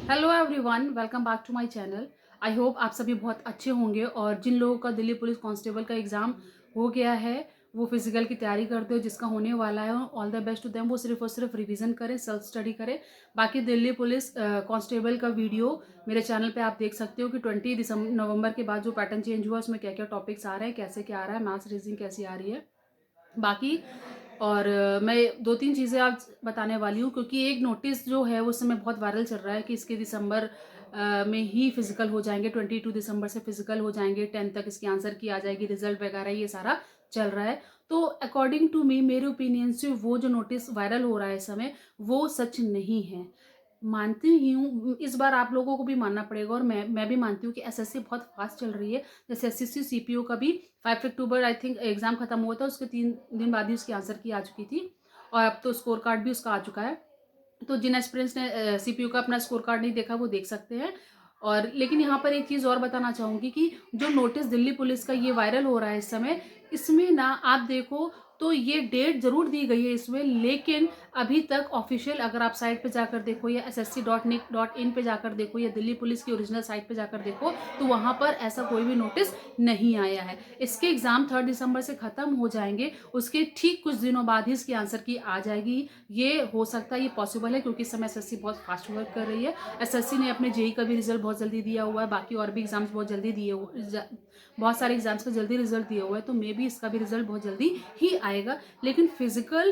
Hello everyone, welcome back to my channel. I hope आप सभी बहुत अच्छे होंगे। और जिन लोगों का दिल्ली पुलिस कांस्टेबल का एग्ज़ाम हो गया है वो फिजिकल की तैयारी करते हो, जिसका होने वाला है, all the best to them. वो सिर्फ और सिर्फ रिवीजन करें, सेल्फ स्टडी करें। बाकी दिल्ली पुलिस कांस्टेबल का वीडियो मेरे चैनल पे आप देख सकते हो कि 20 नवंबर के बाद जो पैटर्न चेंज हुआ उसमें क्या क्या टॉपिक्स आ रहे हैं, कैसे क्या आ रहा है, मैथ्स रीजनिंग कैसी आ रही है बाकी। और मैं दो तीन चीज़ें आज बताने वाली हूँ, क्योंकि एक नोटिस जो है वो उस समय बहुत वायरल चल रहा है कि इसके दिसंबर में ही फिजिकल हो जाएंगे। 22 दिसंबर से फिजिकल हो जाएंगे, 10 तक इसकी आंसर की आ जाएगी, रिजल्ट वगैरह ये सारा चल रहा है। तो अकॉर्डिंग टू मी, मेरे ओपिनियन से वो जो नोटिस वायरल हो रहा है इस समय वो सच नहीं है। मानती ही हूँ, इस बार आप लोगों को भी मानना पड़ेगा और मैं भी मानती हूँ कि एसएससी बहुत फास्ट चल रही है। जैसे एसएससी सीपीओ का भी 5 अक्टूबर आई थिंक एग्जाम खत्म हुआ था, उसके 3 दिन बाद ही उसकी आंसर की आ चुकी थी और अब तो स्कोर कार्ड भी उसका आ चुका है। तो जिन एस्पिरेंट्स ने सीपीयू का अपना स्कोर कार्ड नहीं देखा वो देख सकते हैं। और लेकिन यहाँ पर एक चीज़ और बताना चाहूँगी कि जो नोटिस दिल्ली पुलिस का ये वायरल हो रहा है इस समय, इसमें ना आप देखो तो ये डेट जरूर दी गई है इसमें, लेकिन अभी तक ऑफिशियल अगर आप साइट पे जाकर देखो या ssc.nic.in पे जाकर देखो या दिल्ली पुलिस की ओरिजिनल साइट पे जाकर देखो तो वहाँ पर ऐसा कोई भी नोटिस नहीं आया है। इसके एग्जाम 3 दिसंबर से खत्म हो जाएंगे, उसके ठीक कुछ दिनों बाद ही इसकी आंसर की आ जाएगी। ये हो सकता है, ये पॉसिबल है, क्योंकि इस समय एसएससी बहुत फास्ट वर्क कर रही है। एसएससी ने अपने जेई का भी रिजल्ट बहुत जल्दी दिया हुआ है, बाकी और भी एग्जाम्स बहुत जल्दी बहुत सारे एग्जाम्स का जल्दी रिजल्ट दिया हुआ है, तो मे भी इसका भी रिजल्ट बहुत जल्दी ही आएगा। लेकिन फिजिकल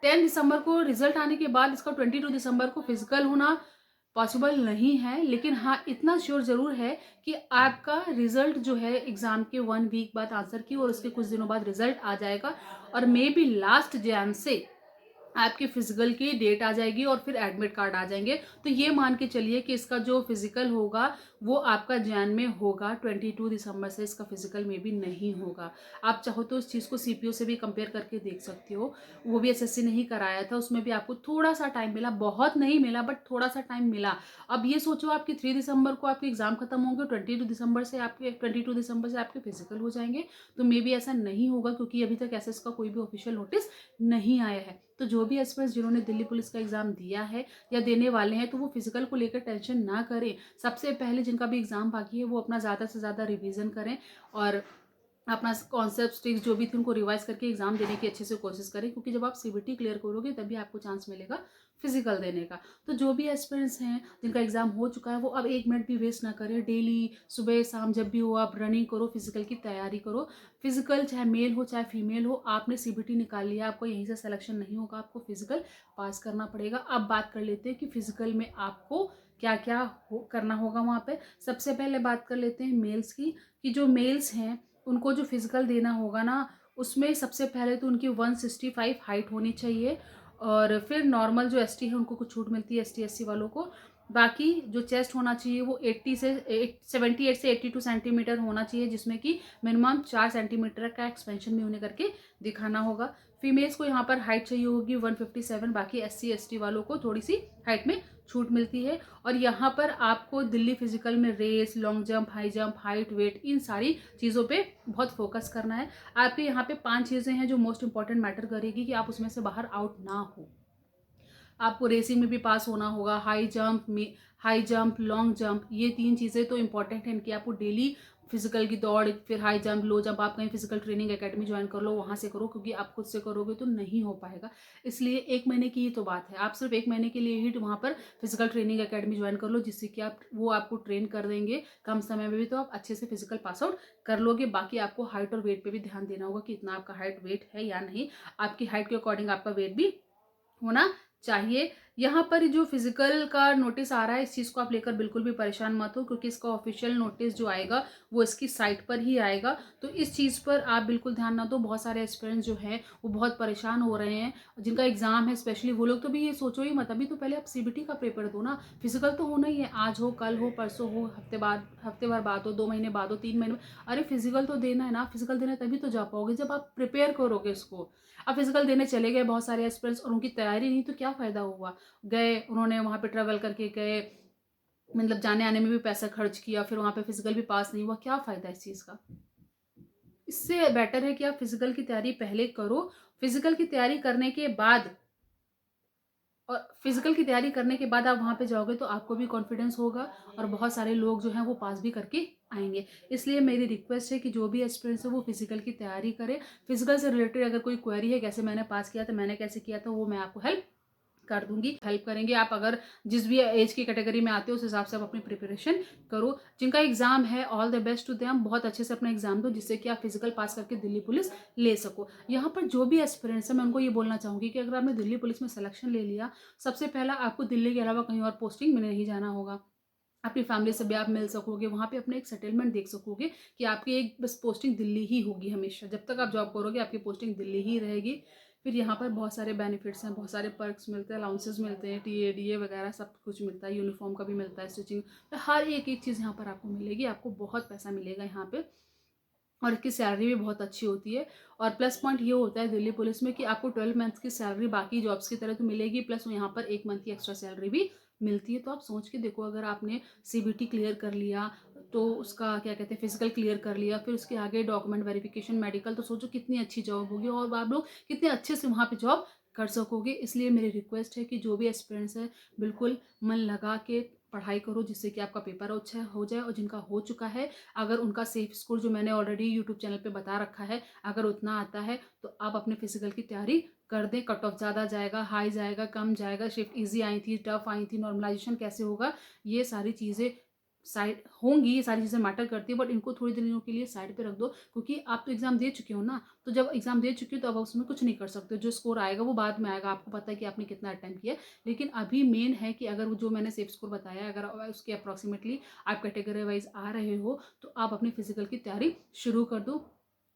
10 दिसंबर को रिजल्ट आने के बाद इसका 22 दिसंबर को फिजिकल होना पॉसिबल नहीं है। लेकिन हाँ, इतना श्योर जरूर है कि आपका रिजल्ट जो है एग्जाम के 1 वीक बाद आंसर की और उसके कुछ दिनों बाद रिजल्ट आ जाएगा। और मे बी लास्ट जैन से आपकी फिजिकल की डेट आ जाएगी और फिर एडमिट कार्ड आ जाएंगे। तो ये मान के चलिए कि इसका जो फिजिकल होगा वो आपका जैन में होगा। 22 दिसंबर से इसका फिजिकल में भी नहीं होगा। आप चाहो तो इस चीज़ को सीपीओ से भी कंपेयर करके देख सकते हो, वो भी एसएससी ने ही कराया था, उसमें भी आपको थोड़ा सा टाइम मिला, बहुत नहीं मिला बट थोड़ा सा टाइम मिला। अब ये सोचो आपकी 3 दिसंबर को आपके एग्जाम खत्म होंगे, 22 दिसंबर से आपके फिजिकल हो जाएंगे। तो मे बी ऐसा नहीं होगा, क्योंकि अभी तक एसएस का कोई भी ऑफिशियल नोटिस नहीं आया है। तो जो भी एस्पिरेंट्स जिन्होंने दिल्ली पुलिस का एग्जाम दिया है या देने वाले हैं, तो वो फिजिकल को लेकर टेंशन ना करें। सबसे पहले जिनका भी एग्जाम बाकी है वो अपना ज़्यादा से ज़्यादा रिवीजन करें और अपना कॉन्सेप्ट ट्रिक्स जो भी थी उनको रिवाइज करके एग्जाम देने की अच्छे से कोशिश करें, क्योंकि जब आप सीबीटी क्लियर करोगे तभी आपको चांस मिलेगा फिजिकल देने का। तो जो भी एस्पिरेंट्स हैं जिनका एग्जाम हो चुका है वो अब 1 मिनट भी वेस्ट ना करें। डेली सुबह शाम जब भी हो आप रनिंग करो, फिजिकल की तैयारी करो। फिजिकल चाहे मेल हो चाहे फीमेल हो, आपने सीबीटी निकाल लिया, आपको यहीं से सिलेक्शन नहीं होगा, आपको फिजिकल पास करना पड़ेगा। अब बात कर लेते हैं कि फिजिकल में आपको क्या क्या करना होगा वहाँ पे। सबसे पहले बात कर लेते हैं मेल्स की, कि जो मेल्स हैं उनको जो फिजिकल देना होगा ना, उसमें सबसे पहले तो उनकी 165 हाइट होनी चाहिए। और फिर नॉर्मल जो एसटी है उनको कुछ छूट मिलती है, एसटी एससी वालों को। बाकी जो चेस्ट होना चाहिए वो 78 से 82 सेंटीमीटर होना चाहिए, जिसमें कि मिनिमम 4 सेंटीमीटर का एक्सपेंशन भी उन्हें करके दिखाना होगा। फीमेल्स को यहाँ पर हाइट चाहिए होगी 157, बाकी एससी एसटी वालों को थोड़ी सी हाइट में छूट मिलती है। और यहाँ पर आपको दिल्ली फिजिकल में race, long jump, high jump, height, weight, इन सारी चीज़ों पे बहुत फोकस करना है। आपके यहाँ पे 5 चीज़ें हैं जो मोस्ट इंपॉर्टेंट मैटर करेगी कि आप उसमें से बाहर आउट ना हो। आपको रेसिंग में भी पास होना होगा, हाई जंप, लॉन्ग जंप, ये 3 चीज़ें तो इंपॉर्टेंट हैं इनकी। आपको डेली फिजिकल की दौड़, फिर हाई जंप, लो जंप, आप कहीं फिजिकल ट्रेनिंग एकेडमी ज्वाइन कर लो, वहाँ से करो, क्योंकि आप खुद से करोगे तो नहीं हो पाएगा। इसलिए 1 महीने की ही तो बात है, आप सिर्फ 1 महीने के लिए ही वहाँ पर फिजिकल ट्रेनिंग एकेडमी ज्वाइन कर लो, जिससे कि वो आपको ट्रेन कर देंगे कम समय में भी, तो आप अच्छे से फिजिकल पास आउट कर लोगे। बाकी आपको हाइट और वेट पे भी ध्यान देना होगा कि इतना आपका हाइट वेट है या नहीं। आपकी हाइट के अकॉर्डिंग आपका वेट भी होना चाहिए। यहाँ पर जो फिजिकल का नोटिस आ रहा है, इस चीज़ को आप लेकर बिल्कुल भी परेशान मत हो, क्योंकि इसका ऑफिशियल नोटिस जो आएगा वो इसकी साइट पर ही आएगा। तो इस चीज़ पर आप बिल्कुल ध्यान ना दो। बहुत सारे एस्पिरेंट्स जो हैं वो बहुत परेशान हो रहे हैं, जिनका एग्जाम है स्पेशली वो लोग तो भी ये सोचो ही मत, अभी तो पहले आप सीबीटी का पेपर दो ना। फिजिकल तो होना ही है, आज हो, कल हो, परसों हो, हफ्ते भर बाद हो, 2 महीने बाद हो, 3 महीने। अरे फिजिकल तो देना है ना, फिजिकल देना है तभी तो जा पाओगे जब आप प्रिपेयर करोगे इसको। अब फिजिकल देने चले गए बहुत सारे एस्पिरेंट्स और उनकी तैयारी नहीं, तो क्या फायदा हुआ। गए, उन्होंने वहाँ पे ट्रेवल करके गए, मतलब जाने आने में भी पैसा खर्च किया, फिर वहाँ पे फिजिकल भी पास नहीं हुआ, क्या फायदा इस चीज़ का। इससे बेटर है कि आप फिजिकल की तैयारी पहले करो। फिजिकल की तैयारी करने के बाद और फिजिकल की तैयारी करने के बाद आप वहाँ पे जाओगे तो आपको भी कॉन्फिडेंस होगा और बहुत सारे लोग जो हैं वो पास भी करके आएंगे। इसलिए मेरी रिक्वेस्ट है कि जो भी एस्पिरेंट्स है वो फिजिकल की तैयारी करें। फिजिकल से रिलेटेड अगर कोई क्वेरी है, कैसे मैंने पास किया था, मैंने कैसे किया था, वो मैं आपको हेल्प कर दूंगी, हेल्प करेंगे। आप अगर जिस भी एज की कैटेगरी में आते हो उस हिसाब से आप अपनी प्रिपरेशन करो। जिनका एग्जाम है, all the best to them, बहुत अच्छे से अपना एग्जाम दो जिससे कि आप फिजिकल पास करके दिल्ली पुलिस ले सको। यहाँ पर जो भी एस्पिरेंट्स है मैं उनको ये बोलना चाहूँगी कि अगर आपने दिल्ली पुलिस में सिलेक्शन ले लिया, सबसे पहला आपको दिल्ली के अलावा कहीं और पोस्टिंग में नहीं जाना होगा। अपनी फैमिली से भी आप मिल सकोगे, वहाँ पे अपने एक सेटलमेंट देख सकोगे कि आपकी एक बस पोस्टिंग दिल्ली ही होगी हमेशा। जब तक आप जॉब करोगे आपकी पोस्टिंग दिल्ली ही रहेगी। फिर यहाँ पर बहुत सारे बेनिफिट्स हैं, बहुत सारे पर्क्स मिलते हैं, अलाउंसेस मिलते हैं, टीए वगैरह सब कुछ मिलता है, यूनिफॉर्म का भी मिलता है, स्टिचिंग, तो हर एक चीज़ यहाँ पर आपको मिलेगी। आपको बहुत पैसा मिलेगा यहाँ पे और इसकी सैलरी भी बहुत अच्छी होती है। और प्लस पॉइंट ये होता है दिल्ली पुलिस में कि आपको 12 मंथ्स की सैलरी बाकी जॉब्स की तरह तो मिलेगी, प्लस यहाँ पर 1 मंथ की एक्स्ट्रा सैलरी भी मिलती है। तो आप सोच के देखो, अगर आपने सीबीटी क्लियर कर लिया, तो उसका क्या कहते हैं फिजिकल क्लियर कर लिया, फिर उसके आगे डॉक्यूमेंट वेरिफिकेशन, मेडिकल, तो सोचो कितनी अच्छी जॉब होगी और आप लोग कितने अच्छे से वहाँ पे जॉब कर सकोगे। इसलिए मेरी रिक्वेस्ट है कि जो भी एक्सपीरियंस है बिल्कुल मन लगा के पढ़ाई करो जिससे कि आपका पेपर अच्छा हो जाए। और जिनका हो चुका है, अगर उनका सेफ स्कोर जो मैंने ऑलरेडी यूट्यूब चैनल पे बता रखा है, अगर उतना आता है तो आप अपने फिजिकल की तैयारी कर दें। कट ऑफ ज़्यादा जाएगा, हाई जाएगा, कम जाएगा, शिफ्ट इजी आई थी, टफ आई थी, नॉर्मलाइजेशन कैसे होगा, ये सारी चीज़ें साइड होंगी, ये सारी चीज़ें मैटर करती है, बट इनको थोड़ी दिनों के लिए साइड पे रख दो, क्योंकि आप तो एग्जाम दे चुके हो ना। तो जब एग्जाम दे चुके हो तो अब उसमें कुछ नहीं कर सकते, जो स्कोर आएगा वो बाद में आएगा, आपको पता है कि आपने कितना अटेम्प्ट किया। लेकिन अभी मेन है कि अगर जो मैंने सेफ स्कोर बताया, अगर उसके अप्रॉक्सीमेटली आप कैटेगरी वाइज आ रहे हो तो आप अपनी फिजिकल की तैयारी शुरू कर दो।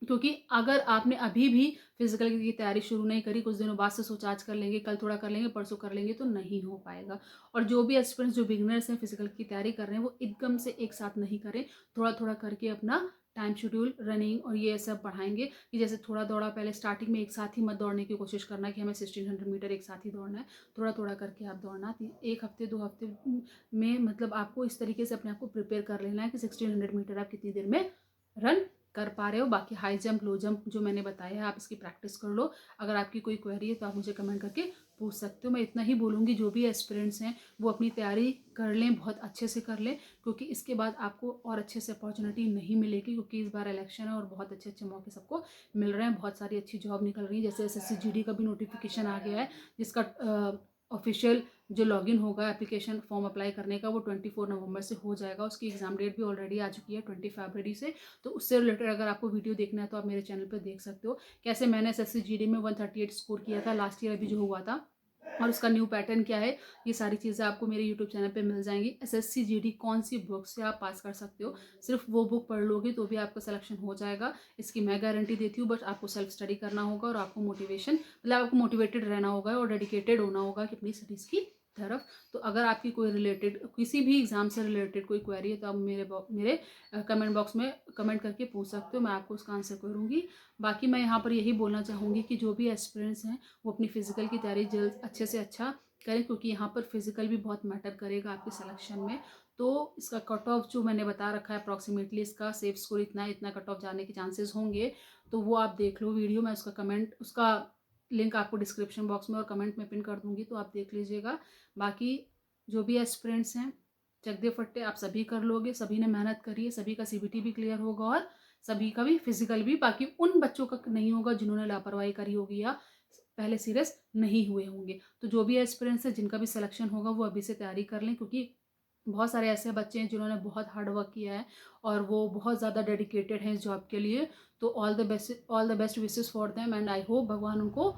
क्योंकि अगर आपने अभी भी फिजिकल की तैयारी शुरू नहीं करी, कुछ दिनों बाद से सोचा आज कर लेंगे, कल थोड़ा कर लेंगे, परसों कर लेंगे, तो नहीं हो पाएगा। और जो भी एस्पिरेंट्स, जो बिगनर्स हैं फिजिकल की तैयारी कर रहे हैं, वो एकदम से एक साथ नहीं करें, थोड़ा थोड़ा करके अपना टाइम शेड्यूल, रनिंग और ये सब बढ़ाएंगे। कि जैसे थोड़ा दौड़ा, पहले स्टार्टिंग में एक साथ ही मत दौड़ने की कोशिश करना कि हमें 1600 मीटर एक साथ ही दौड़ना है। थोड़ा थोड़ा करके आप दौड़ना, 1 हफ्ते 2 हफ्ते में, मतलब आपको इस तरीके से अपने आप को प्रिपेयर कर लेना है कि 1600 मीटर आप कितनी देर में रन कर पा रहे हो। बाकी हाई जंप, लो जंप जो मैंने बताया है, आप इसकी प्रैक्टिस कर लो। अगर आपकी कोई क्वेरी है तो आप मुझे कमेंट करके पूछ सकते हो। मैं इतना ही बोलूँगी, जो भी एस्पिरेंट्स हैं वो अपनी तैयारी कर लें, बहुत अच्छे से कर लें, क्योंकि इसके बाद आपको और अच्छे से अपॉर्चुनिटी नहीं मिलेगी, क्योंकि इस बार इलेक्शन है और बहुत अच्छे अच्छे मौके सबको मिल रहे हैं, बहुत सारी अच्छी जॉब निकल रही है। जैसे एसएससी जीडी का भी नोटिफिकेशन आ गया है, जिसका ऑफिशियल जो लॉगिन होगा एप्लीकेशन फॉर्म अप्लाई करने का, वो 24 नवंबर से हो जाएगा। उसकी एग्जाम डेट भी ऑलरेडी आ चुकी है 20 फरवरी से। तो उससे रिलेटेड अगर आपको वीडियो देखना है तो आप मेरे चैनल पर देख सकते हो, कैसे मैंने एसएससी जीडी में 138 स्कोर किया था लास्ट ईयर अभी जो हुआ था, और उसका न्यू पैटर्न क्या है, ये सारी चीज़ें आपको मेरे यूट्यूब चैनल पे मिल जाएंगी। एसएससी जीडी कौन सी बुक से आप पास कर सकते हो, सिर्फ वो बुक पढ़ लोगे तो भी आपका सिलेक्शन हो जाएगा, इसकी मैं गारंटी देती हूँ। बट आपको सेल्फ स्टडी करना होगा और आपको मोटिवेशन, मतलब आपको मोटिवेटेड रहना होगा और डेडिकेटेड होना होगा कि अपनी स्टडीज़ की तरफ। तो अगर आपकी कोई रिलेटेड, किसी भी एग्जाम से रिलेटेड कोई क्वेरी है तो आप मेरे कमेंट बॉक्स में कमेंट करके पूछ सकते हो, मैं आपको उसका आंसर करूँगी। बाकी मैं यहाँ पर यही बोलना चाहूँगी कि जो भी एस्पिरेंट्स हैं वो अपनी फिजिकल की तैयारी जल्द अच्छे से अच्छा करें, क्योंकि यहाँ पर फिजिकल भी बहुत मैटर करेगा आपके सिलेक्शन में। तो इसका कट ऑफ जो मैंने बता रखा है अप्रॉक्सीमेटली, इसका सेफ स्कोर इतना इतना कट ऑफ जाने के चांसेस होंगे, तो वो आप देख लो वीडियो, मैं उसका लिंक आपको डिस्क्रिप्शन बॉक्स में और कमेंट में पिन कर दूंगी, तो आप देख लीजिएगा। बाकी जो भी एस्पिरेंट्स हैं, चक दे फट्टे, आप सभी कर लोगे, सभी ने मेहनत करी है, सभी का सीबीटी भी क्लियर होगा और सभी का भी फिजिकल भी। बाकी उन बच्चों का नहीं होगा जिन्होंने लापरवाही करी होगी या पहले सीरियस नहीं हुए होंगे। तो जो भी एस्पिरेंट्स है, जिनका भी सिलेक्शन होगा, वो अभी से तैयारी कर लें, क्योंकि बहुत सारे ऐसे बच्चे हैं जिन्होंने बहुत हार्ड वर्क किया है और वो बहुत ज़्यादा डेडिकेटेड हैं इस जॉब के लिए। तो all the best wishes for them, and I hope भगवान उनको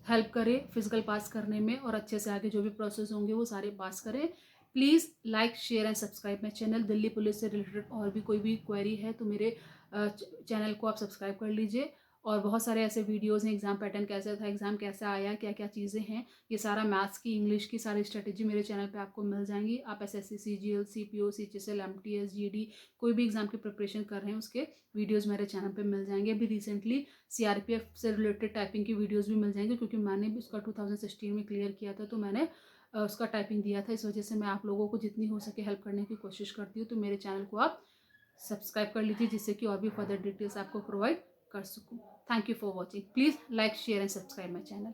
हेल्प करे फिजिकल पास करने में और अच्छे से आगे जो भी प्रोसेस होंगे वो सारे पास करें। Please like, share and subscribe my channel. Delhi police से रिलेटेड और भी कोई भी क्वेरी है तो मेरे चैनल को आप सब्सक्राइब कर लीजिए। और बहुत सारे ऐसे वीडियोस हैं, एग्जाम पैटर्न कैसा था, एग्जाम कैसा आया, क्या क्या चीज़ें हैं, ये सारा मैथ्स की, इंग्लिश की सारी स्ट्रेटेजी मेरे चैनल पे आपको मिल जाएंगी। आप SSC, CGL, CPO, CHSL, MTS, GD, कोई भी एग्जाम की प्रिपरेशन कर रहे हैं उसके वीडियोज़ मेरे चैनल पर मिल जाएंगे। अभी रिसेंटली सीआरपीएफ से रिलेटेड टाइपिंग की वीडियोज़ भी मिल जाएंगे, क्योंकि मैंने भी उसका 2016 में क्लियर किया था, तो मैंने उसका टाइपिंग दिया था। इस वजह से मैं आप लोगों को जितनी हो सके हेल्प करने की कोशिश करती हूँ। तो मेरे चैनल को आप सब्सक्राइब कर लीजिए, जिससे कि और भी फर्दर डिटेल्स आपको प्रोवाइड कर सकूँ। Thank you for watching. Please like, share and subscribe my channel.